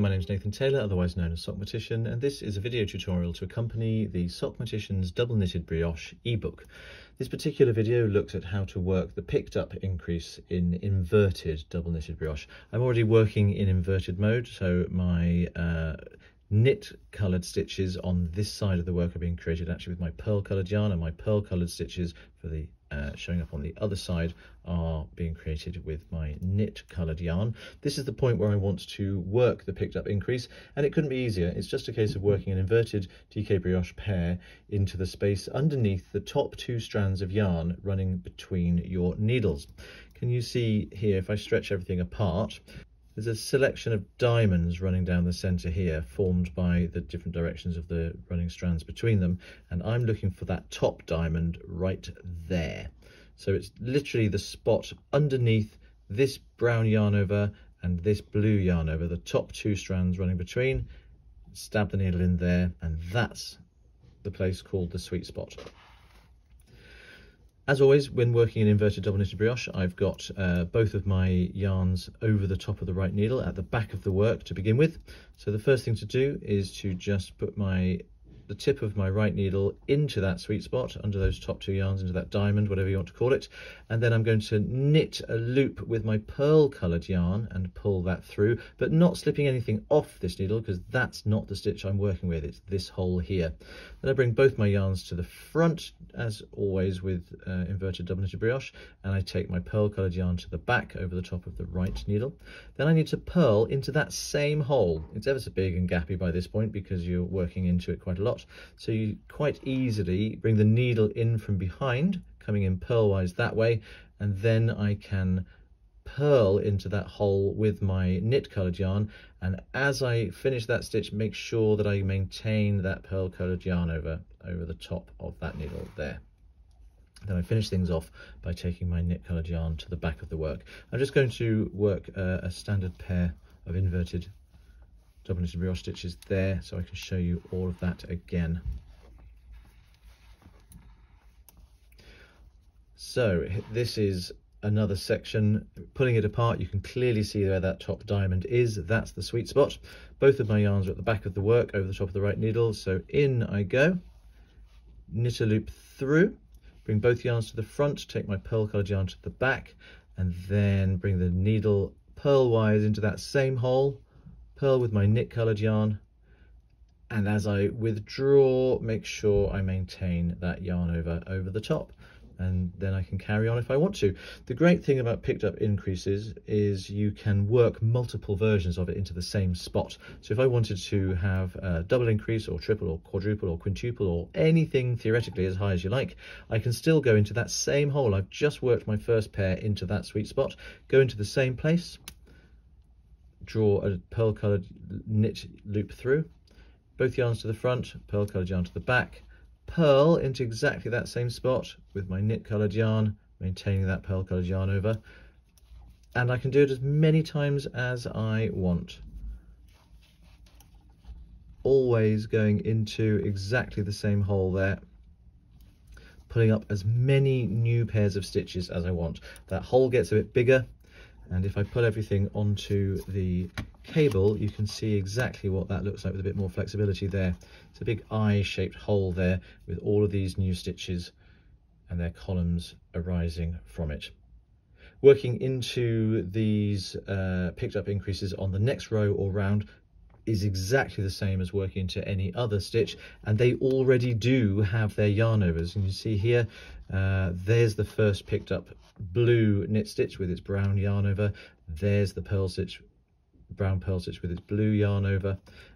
my name is Nathan Taylor, otherwise known as Sockmatician, and this is a video tutorial to accompany the Sockmatician's double knitted brioche ebook. This particular video looks at how to work the picked up increase in inverted double knitted brioche. I'm already working in inverted mode, so my knit coloured stitches on this side of the work are being created actually with my pearl coloured yarn, and my pearl coloured stitches for the showing up on the other side are being created with my knit coloured yarn. This is the point where I want to work the picked up increase, and it couldn't be easier. It's just a case of working an inverted DK brioche pair into the space underneath the top two strands of yarn running between your needles. Can you see here, if I stretch everything apart, there's a selection of diamonds running down the centre here, formed by the different directions of the running strands between them, and I'm looking for that top diamond right there. So it's literally the spot underneath this brown yarn over and this blue yarn over, the top two strands running between. Stab the needle in there, and that's the place called the sweet spot. As always, when working in inverted double knitted brioche, I've got both of my yarns over the top of the right needle at the back of the work to begin with. So the first thing to do is to just put the tip of my right needle into that sweet spot, under those top two yarns, into that diamond, whatever you want to call it. And then I'm going to knit a loop with my pearl coloured yarn and pull that through, but not slipping anything off this needle, because that's not the stitch I'm working with. It's this hole here. Then I bring both my yarns to the front, as always with inverted double knitted brioche, and I take my pearl coloured yarn to the back over the top of the right needle. Then I need to purl into that same hole. It's ever so big and gappy by this point because you're working into it quite a lot. So you quite easily bring the needle in from behind, coming in purlwise that way, and then I can purl into that hole with my knit coloured yarn, and as I finish that stitch, make sure that I maintain that pearl coloured yarn over the top of that needle there. Then I finish things off by taking my knit coloured yarn to the back of the work. I'm just going to work a standard pair of inverted double knitted brioche stitches there, so I can show you all of that again. So this is another section. Pulling it apart, you can clearly see where that top diamond is. That's the sweet spot. Both of my yarns are at the back of the work over the top of the right needle, so in I go, knit a loop through, bring both yarns to the front, take my pearl coloured yarn to the back, and then bring the needle purlwise into that same hole, purl with my knit coloured yarn, and as I withdraw, make sure I maintain that yarn over the top, and then I can carry on if I want to. The great thing about picked up increases is you can work multiple versions of it into the same spot. So if I wanted to have a double increase or triple or quadruple or quintuple or anything theoretically as high as you like, I can still go into that same hole. I've just worked my first pair into that sweet spot, go into the same place, draw a pearl coloured knit loop through, both yarns to the front, pearl coloured yarn to the back, purl into exactly that same spot with my knit coloured yarn, maintaining that pearl coloured yarn over, and I can do it as many times as I want, always going into exactly the same hole there, pulling up as many new pairs of stitches as I want. That hole gets a bit bigger, and if I put everything onto the cable, you can see exactly what that looks like with a bit more flexibility there. It's a big eye-shaped hole there with all of these new stitches and their columns arising from it. Working into these picked up increases on the next row or round is exactly the same as working into any other stitch, and they already do have their yarn overs. And you see here, there's the first picked up blue knit stitch with its brown yarn over, there's the pearl stitch, brown pearl stitch with its blue yarn over,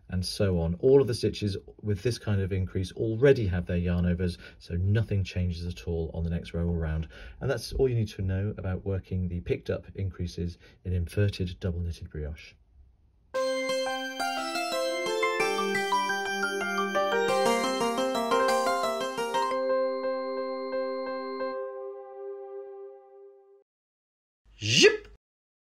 and so on. All of the stitches with this kind of increase already have their yarn overs, so nothing changes at all on the next row or round. And that's all you need to know about working the picked up increases in inverted double knitted brioche. Zip!